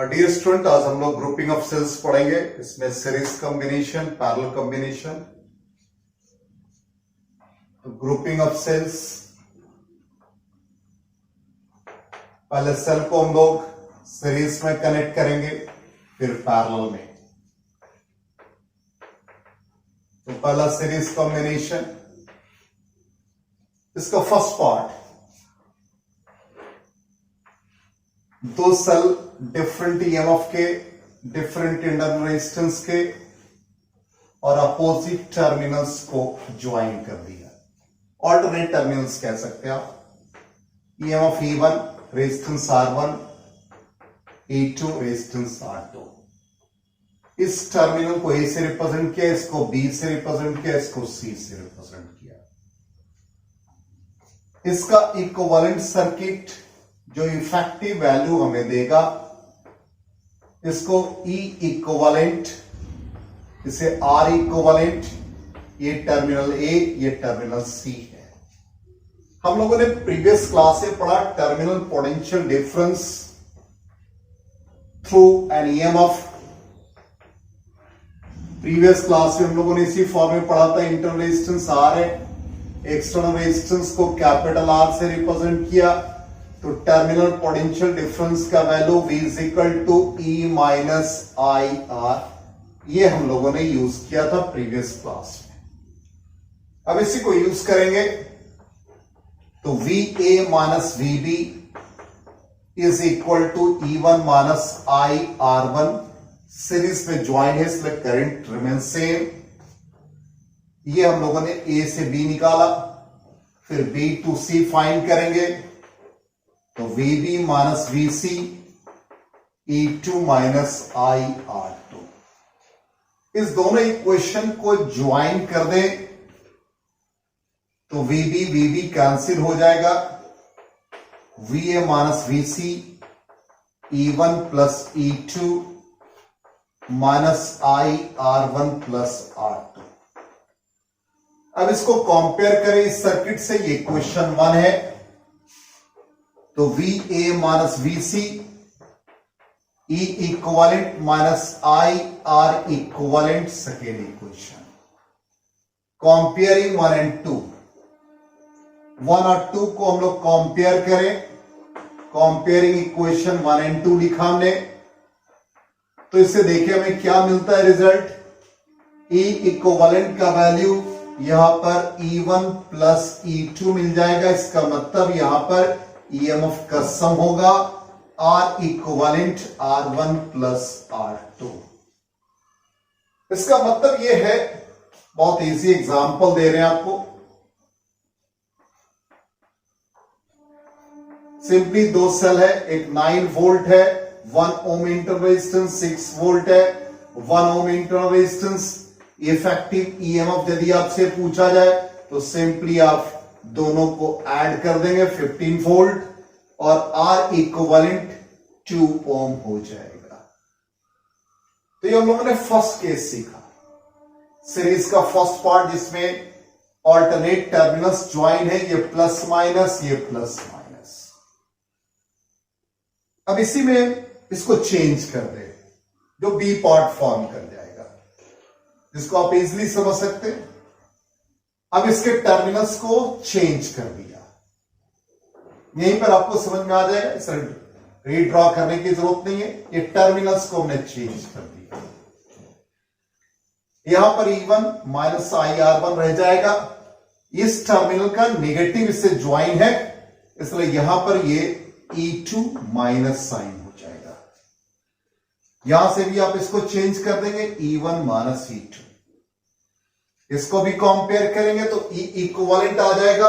Dear student, आज हम लोग ग्रुपिंग ऑफ सेल्स पढ़ेंगे। इसमें सीरीज कॉम्बिनेशन, पैरेलल कॉम्बिनेशन। तो ग्रुपिंग ऑफ सेल्स, पहले सेल को हम लोग सीरीज में कनेक्ट करेंगे, फिर पैरेलल में। तो पहला सीरीज कॉम्बिनेशन, इसका फर्स्ट पार्ट, दो सेल डिफरेंट ईएमएफ के, डिफरेंट इंटरनल रेजिस्टेंस के और अपोजिट टर्मिनल्स को ज्वाइन कर दिया। ऑल्टरनेट टर्मिनल्स कह सकते हैं आप। EMF E1, resistance R1, E2, resistance R2। इस टर्मिनल को A से रिप्रेजेंट किया, इसको B से रिप्रेजेंट किया, इसको C से रिप्रेजेंट किया। इसका इक्विवेलेंट सर्किट जो इफेक्टिव वैल्यू हमें देगा, इसको E इक्विवेलेंट, इसे R इक्विवेलेंट, ये टर्मिनल A, ये टर्मिनल C है। हम लोगों ने प्रीवियस क्लास में पढ़ा terminal potential difference through an EMF. Previous class में हम लोगों ने इसी फॉर्म में पढ़ा था। इंटरनल रेजिस्टेंस R है, एक्सटर्नल रेजिस्टेंस को कैपिटल R से रिप्रेजेंट किया, तो टर्मिनल पोटेंशियल डिफरेंस का value V is equal to E minus I R. ये हम लोगों ने यूज किया था प्रीवियस क्लास में। अब इसी को यूज करेंगे, तो VA minus VB is equal to E1 minus I R1। Series में ज्वाइन है, इसलिए करंट रिमेन सेम। ये हम लोगों ने A से B निकाला, फिर B टू C फाइंड करेंगे, तो VB minus VC E2 minus I R2। इस दोनों इक्वेशन को ज्वाइन कर दें तो VB कैंसिल हो जाएगा। VA minus VC E1 plus E2 minus I R1 plus R2। अब इसको कंपेयर करें इस सर्किट से, ये इक्वेशन 1 है, तो VA minus VC E equivalent minus I R equivalent, second equation. Comparing 1 and 2, 1 और 2 को हम लोग कंपेयर करें, कंपेयरिंग इक्वेशन 1 एंड 2 लिखा हमने, तो इससे देखिए हमें क्या मिलता है रिजल्ट। E इक्विवेलेंट का वैल्यू यहां पर E1 प्लस E2 मिल जाएगा। इसका मतलब यहां पर ईएमएफ का सम होगा R equivalent R1 plus R2। इसका मतलब यह है, बहुत इजी एग्जांपल दे रहे हैं आपको। सिंपली दो सेल है, एक 9 वोल्ट है, 1 ओम इंटरनल रेजिस्टेंस, 6 वोल्ट है, 1 ओम इंटरनल रेजिस्टेंस। इफेक्टिव ईएमएफ यदि आपसे पूछा जाए तो सिंपली आप दोनों को ऐड कर देंगे, 15 वोल्ट, और R इक्विवेलेंट 2 ओम हो जाएगा। तो ये हम लोगों ने फर्स्ट केस सीखा, सीरीज का फर्स्ट पार्ट, जिसमें ऑल्टरनेट टर्मिनल्स ज्वाइन है, ये प्लस माइनस, ये प्लस माइनस। अब इसी में इसको चेंज कर दे, जो बी पार्ट फॉर्म कर जाएगा, जिसको आप इजीली समझ सकते हैं। अब इसके टर्मिनल्स को चेंज कर दिया, यहीं पर आपको समझ में आ जाएगा, इसे रीड्रॉ करने की जरूरत नहीं है। ये टर्मिनल्स को हमने चेंज कर दिया। यहां पर E1 माइनस आई R1 रह जाएगा। इस टर्मिनल का नेगेटिव इससे ज्वाइन है, इसलिए यहां पर ये E2 माइनस साइन हो जाएगा। यहां से भी आप इसको चेंज कर देंगे, E1 माइनस E2। इसको भी कंपेयर करेंगे तो E इक्विवेलेंट आ जाएगा,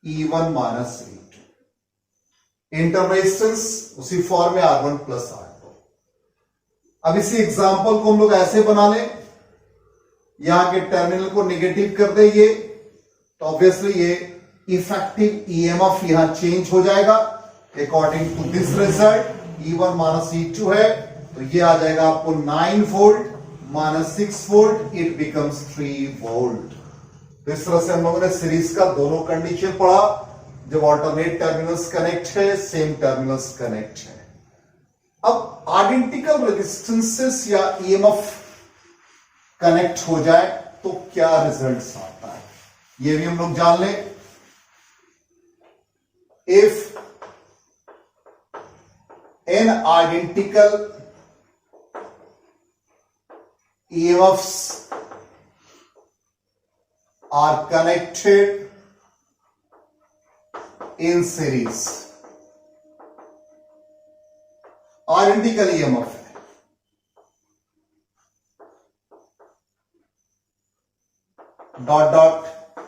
E1 minus E2। Internal resistance उसी फॉर्म में R1 प्लस R2। अब इसी एग्जांपल को हम लोग ऐसे बना लें, यहां के टर्मिनल को नेगेटिव कर दे ये, तो ऑब्वियसली ये इफेक्टिव ईएमएफ यहां चेंज हो जाएगा according to this result. E1 minus E2 है, तो ये आ जाएगा आपको 9 volt minus 6 volt, it becomes 3 volt. तो इस तरह से हम लोगों ने सीरीज का दोनों कंडीशन पढ़ा, जब ऑल्टरनेट टर्मिनल्स कनेक्ट है, सेम टर्मिनल्स कनेक्ट है। अब आइडेंटिकल रेजिस्टेंसेस या ईएमएफ कनेक्ट हो जाए तो क्या रिजल्ट्स आता है, ये भी हम लोग जान लें। If n identical EMFs are connected in series, identical EMF है, dot dot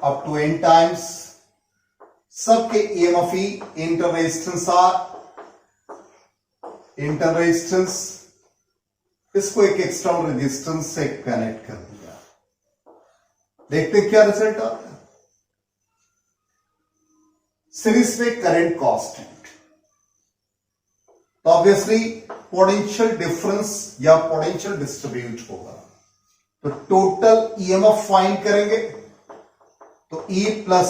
up to n times, सबके EMF ही इंटर रेजिस्टेंस, इसको एक एक्सटर्नल रेजिस्टेंस से कनेक्ट कर दिया। देखते क्या रिजल्ट आता है। सीरीज में करंट कांस्टेंट, तो ऑब्वियसली पोटेंशियल डिफरेंस या पोटेंशियल डिस्ट्रीब्यूट होगा, तो टोटल ईएमएफ फाइंड करेंगे, तो E plus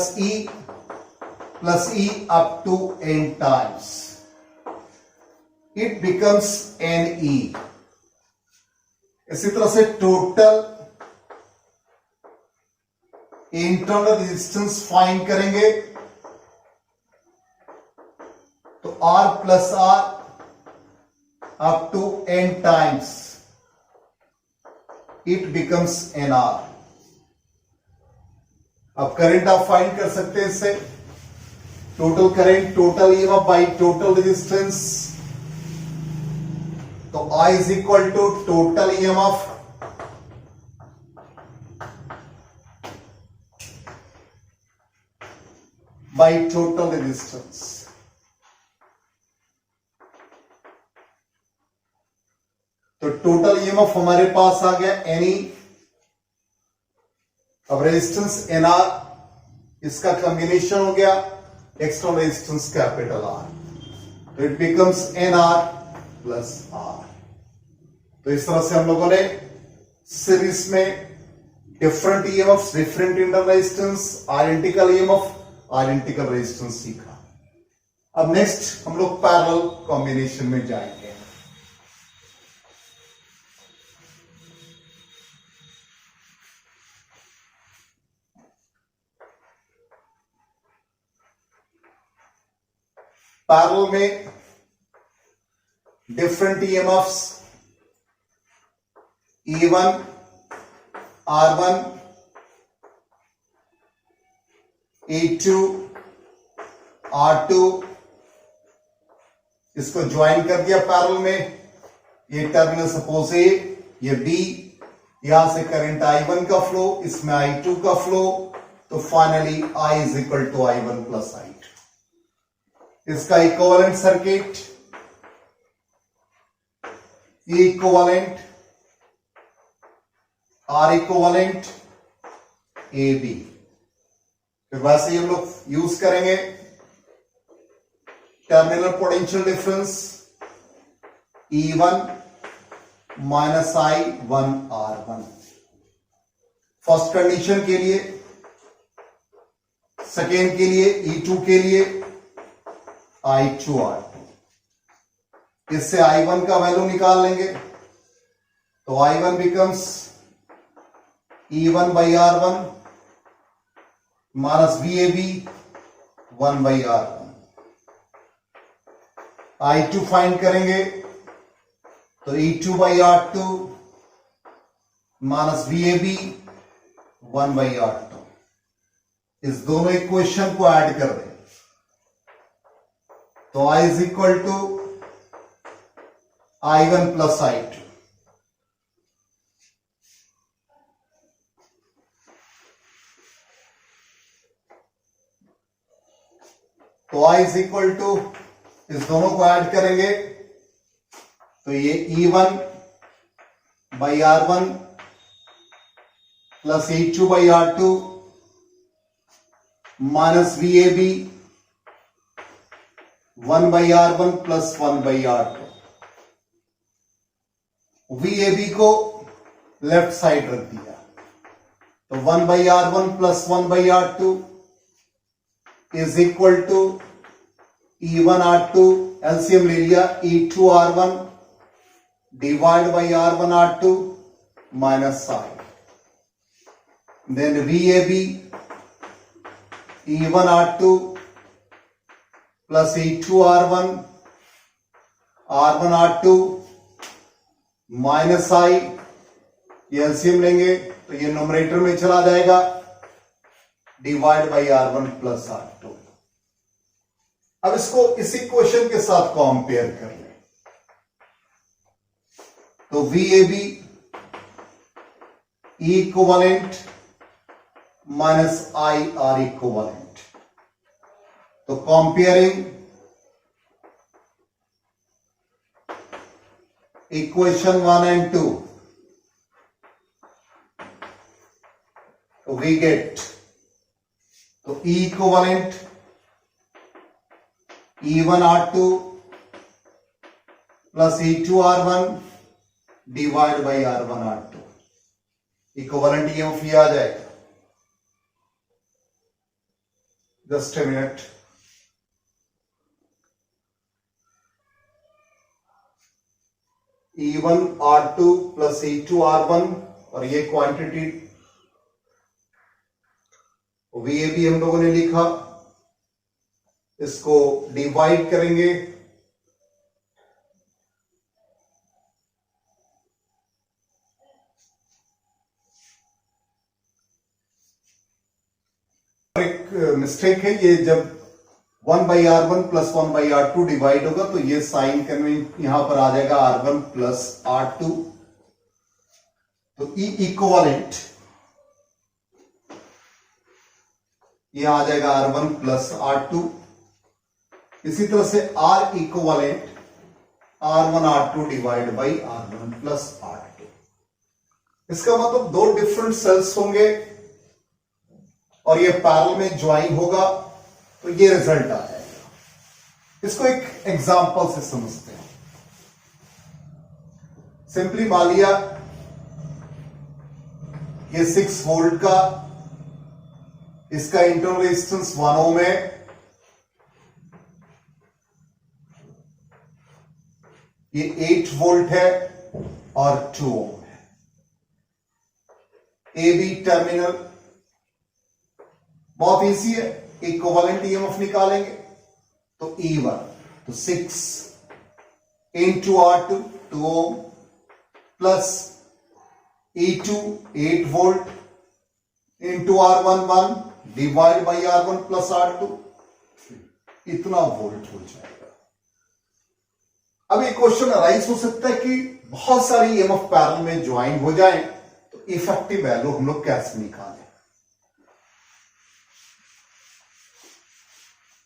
E up to n times, it becomes NE। इसी तरह से टोटल इंटरनल रेजिस्टेंस फाइंड करेंगे, तो R plus R up to n times, it becomes NR। अब करंट आप फाइंड कर सकते हैं इससे, total current total EMF by total resistance, तो I is equal to total EMF by total resistance. तो टोटल ईएमएफ हमारे पास आ गया NE, अब रेजिस्टेंस NR, इसका कॉम्बिनेशन हो गया एक्सटर्नल रेजिस्टेंस कैपिटल R, तो it becomes NR plus R। तो इस तरह से हम लोगों ने सीरीज में different EMF, different internal resistance, identical EMF, identical resistance सीखा। अब नेक्स्ट हम लोग पैरेलल कॉम्बिनेशन में जाएंगे। पैरेलल में different EMFs E1, R1, E2, R2, इसको ज्वाइन कर दिया पैरेलल में। ये टर्मिनल सपोज ए, ये बी, यहां से करंट I1 का फ्लो, इसमें I2 का फ्लो, तो finally I is equal to I1 plus I2। इसका equivalent circuit, E equivalent, R equivalent, AB। फिर वैसे ही हम लोग यूज करेंगे terminal potential difference E1 minus I1 R1 first condition के लिए, सेकेंड के लिए E2 के लिए I2 R2। इससे I1 का वैल्यू निकाल लेंगे, तो I1 becomes E1 by R1 minus VAB 1 by R1। I2 find करेंगे, तो E2 by R2 minus VAB 1 by R2। इस दोनों इक्वेशन को ऐड कर दें, तो I is equal to I1 plus I2। तो I इज इक्वल टू, इस दोनों को ऐड करेंगे, तो ये E1 by R1 plus E2 by R2 minus VAB 1 by R1 plus 1 by R2। VAB को लेफ्ट साइड रख दिया, तो 1 by R1 plus 1 by R2 is equal to E1 R2, LCM ले लिया, E2 R1 divided by R1 R2 minus I. Then VAB E1 R2 plus E2 R1 R1 R2 minus I, ये LCM लेंगे तो ये numerator में चला जाएगा, divide by R1 plus R2। अब इसको इसी क्वेश्चन के साथ कंपेयर कर लें तो VAB E equivalent minus I R equivalent, तो कंपेयरिंग इक्वेशन 1 and 2, तो वी गेट तो E equivalent E1 R2 plus E2 R1 divide by R1 R2, equivalent EMF ये आ जाएगा। Just a minute, E1 R2 plus E2 R1 और ये quantity VAB हम लोगों ने लिखा, इसको डिवाइड करेंगे एक मिस्टेक है, ये जब 1 by R1 plus 1 by R2 divide होगा तो ये साइन कन्वेंशन यहां पर आ जाएगा R1 प्लस R2, तो E इक्विवेलेंट ये आ जाएगा R1 प्लस R2। इसी तरह से R equivalent R1 R2 divide by R1 plus R2। इसका मतलब दो डिफरेंट सेल्स होंगे और ये पैरेलल में ज्वाइन होगा तो ये रिजल्ट आ जाएगा। इसको एक एग्जांपल से समझते हैं। सिंपली मान लिया ये 6 वोल्ट का, इसका इंटरनल रेजिस्टेंस 1 ओम है, ये 8 वोल्ट है और 2 ओम है। ए बी टर्मिनल बहुत इजी है, इक्विवेलेंट ईएमएफ निकालेंगे तो E1 तो 6 into R2 2 ohm plus E2 8 volt into R1 1 divide by R1 plus R2, इतना वोल्ट हो जाएगा। अब एक क्वेश्चन अराइज हो सकता है कि बहुत सारी ईएमएफ पैरेलल में ज्वाइन हो जाएं तो इफेक्टिव वैल्यू हम लोग कैसे निकालें।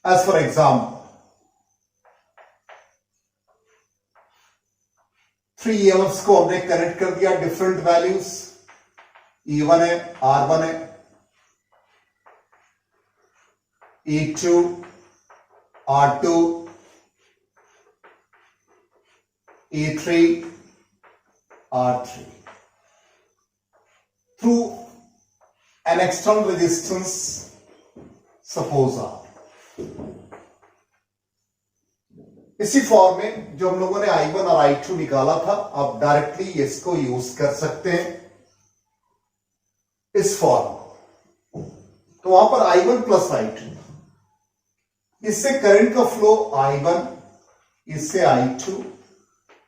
As for example, 3 EMFs को हमने कनेक्ट कर दिया डिफरेंट वैल्यूज, E1 है, R1 है, E2 R2 E3 R3 through an external resistance, suppose R। इसी फॉर्म में जो हम लोगों ने I1 और I2 निकाला था, आप डायरेक्टली इसको यूज कर सकते हैं इस फॉर्म को। तो वहां पर I1 प्लस I2, इससे करंट का फ्लो I1, इससे I2,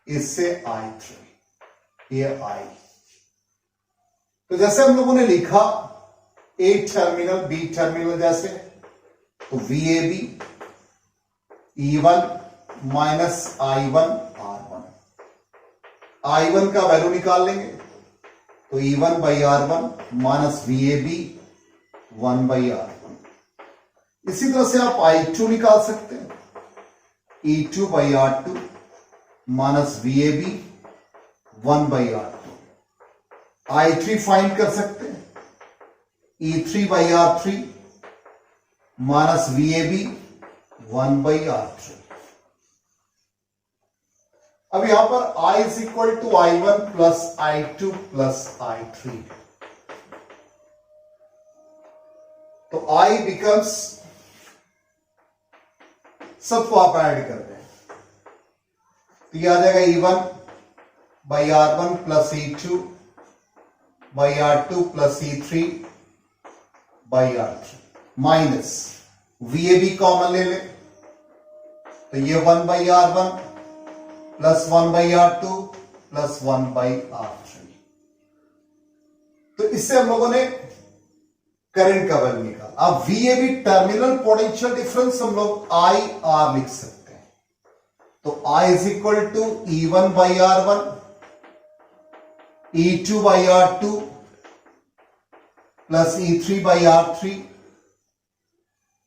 इससे I3, ये I। तो जैसे हम लोगों ने लिखा A टर्मिनल B टर्मिनल जैसे, तो VAB E1 minus I1 R1, I1 का वैल्यू निकाल लेंगे तो E1 by R1 minus VAB 1 by R1। इसी तरह से आप I2 निकाल सकते हैं, E2 by R2 minus VAB 1 by R2। I3 find कर सकते हैं, E3 by R3 minus VAB 1 by R3। अब यहां पर I is equal to I1 plus I2 plus I3, तो I बिकम्स, सबको आप ऐड कर दें तो यह आ जाएगा E1 by R1 plus E2 by R2 plus E3 by R3 minus VAB common ले ले तो ये 1 by R1 plus 1 by R2 plus 1 by R3। तो इससे हम लोगों ने करंट का वैल्यू निकाला। अब VAB टर्मिनल पोटेंशियल डिफरेंस हम लोग IR लिख सकते हैं। तो I is equal to E1 by R1 E2 by R2 plus E3 by R3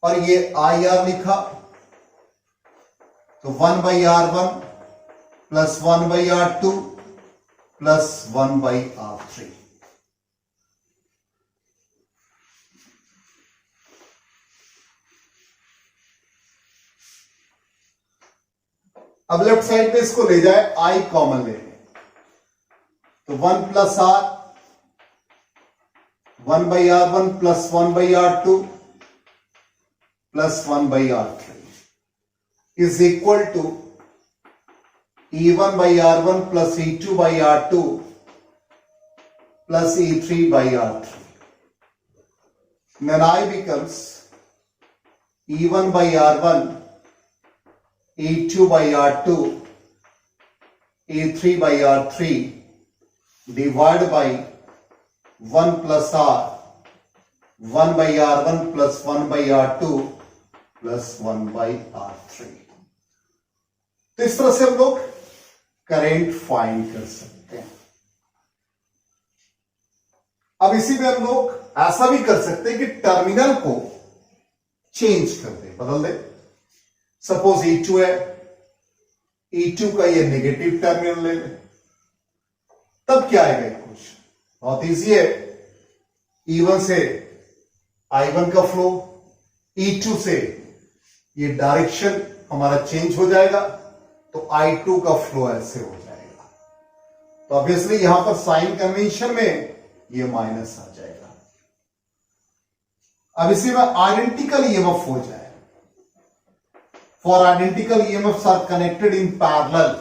और ये IR लिखा तो 1 by R1 plus 1 by R2 plus 1 by R3। अब लेफ्ट साइड पे इसको ले जाए, I कॉमन ले लें तो 1 plus R 1 by R1 plus 1 by R2 plus 1 by R3 is equal to E1 by R1 plus E2 by R2 plus E3 by R3। Then I becomes E1 by R1 E2 by R2 E3 by R3 divided by 1 plus R 1 by R1 plus 1 by R2 plus 1 by R3। तो इस तरह से हम लोग current find कर सकते हैं। अब इसी में हम लोग ऐसा भी कर सकते हैं कि टर्मिनल को चेंज कर दे, बदल दे। सपोज E2 है, E2 का ये नेगेटिव टर्मिनल ले ले, तब क्या आएगा इक्वेशन? बहुत इजी है। E1 से I1 का फ्लो, E2 से ये डायरेक्शन हमारा चेंज हो जाएगा तो I2 का फ्लो ऐसे हो जाएगा। तो ऑब्वियसली यहां पर साइन कन्वेंशन में ये माइनस आ जाएगा। अब इसी में आइडेंटिकल ईएमएफ हो जाए, for identical EMFs are connected in parallel,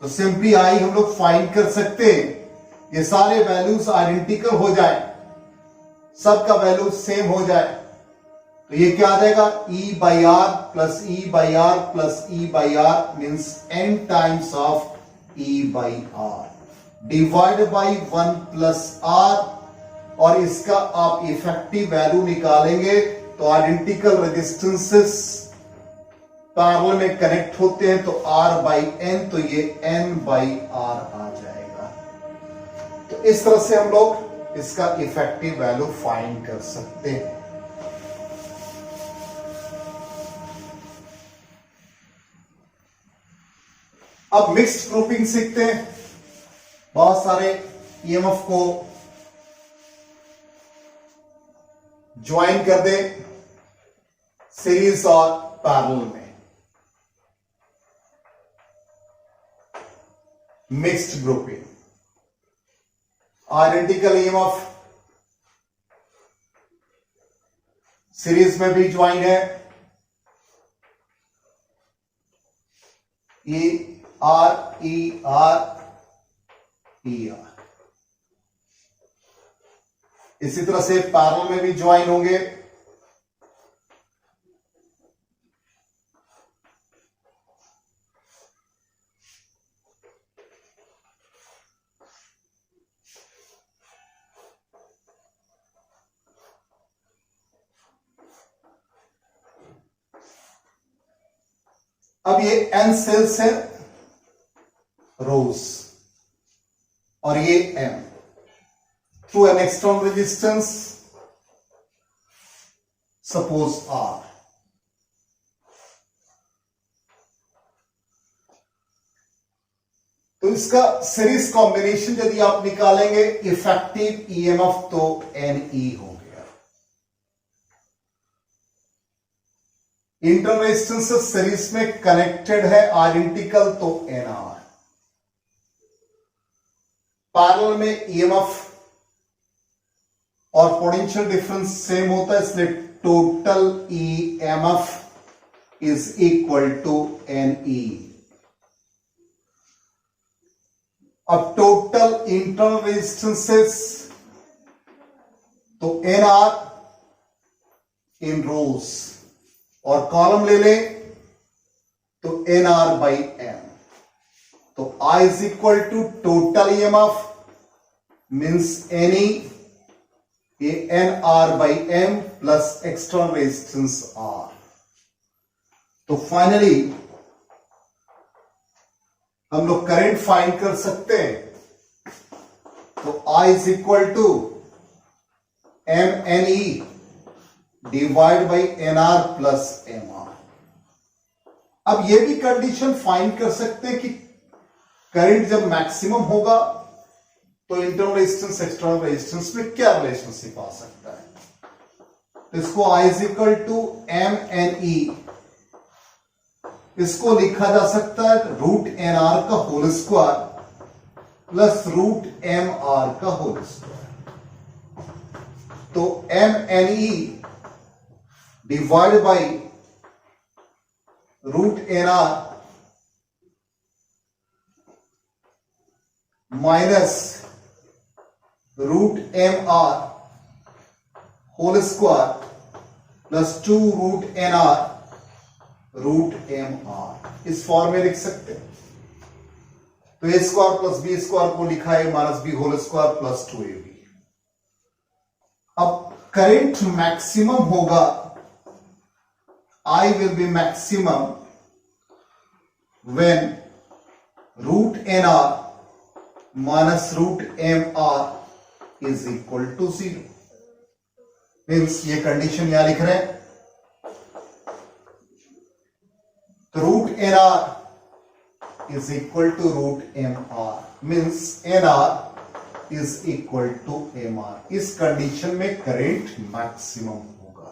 तो सिंपली आई हम लोग फाइंड कर सकते हैं। ये सारे वैल्यूज आइडेंटिकल हो जाए, सबका वैल्यू सेम हो जाए, तो ये क्या आ जाएगा? E by R plus E by R plus E by R means n times of E by R divide by 1 plus R, और इसका आप इफेक्टिव वैल्यू निकालेंगे तो आइडेंटिकल रेजिस्टेंसेस पैरेलल में कनेक्ट होते हैं तो R बाई N, तो ये N बाई R आ जाएगा। तो इस तरह से हम लोग इसका इफेक्टिव वैल्यू फाइंड कर सकते हैं। अब मिक्स्ड ग्रुपिंग सीखते हैं। बहुत सारे ईएमएफ को ज्वाइन कर दे सीरीज और पैरेलल में। Mixed grouping, identical EMF series में भी ज्वाइन है, E R E R E R। इसी तरह से पैरेलल में भी ज्वाइन होंगे। अब ये N सेल्स है रोज, और ये M through an external resistance suppose R। तो इसका सीरीज कॉम्बिनेशन यदि आप निकालेंगे इफेक्टिव ईएमएफ तो NE हो गया। इंटरनल रेजिस्टेंस सीरीज में कनेक्टेड है, आइडेंटिकल तो NR। पैरेलल में ईएमएफ और पोटेंशियल डिफरेंस सेम होता है, इसलिए total EMF is equal to NE। अब टोटल इंटरनल रेजिस्टेंसेस, तो NR इन रोज, और कॉलम ले लें तो NR बाई M, तो I is equal to total EMF means NE ये NR by M plus external resistance R। तो finally हम लोग करंट फाइंड कर सकते हैं, तो I is equal to MNE divide by NR plus MR। अब यह भी कंडीशन फाइंड कर सकते हैं कि करंट जब मैक्सिमम होगा तो इंटरनल रेजिस्टेंस एक्सटर्नल रेजिस्टेंस में क्या रिलेशनशिप आ सकता है। तो इसको I is equal to MNE, इसको लिखा जा सकता है रूट NR का whole square plus root MR का होल स्क्वायर। तो MNE divide by root NR minus root MR whole square plus 2 root NR root MR, इस फॉर्म में लिख सकते हैं। तो a square plus b square को लिखा है minus b whole square plus 2ab। अब करंट मैक्सिमम होगा, I will be maximum when root NR minus root MR is equal to 0। Means ये कंडीशन यहां लिख रहे हैं, तो root NR is equal to root MR means NR is equal to MR। इस condition में current maximum होगा।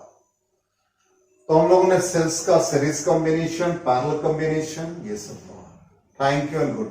तो हम लोगों ने सेल्स का सीरीज कॉम्बिनेशन, पैरेलल कॉम्बिनेशन, ये सब पढ़ा। Thank you and good.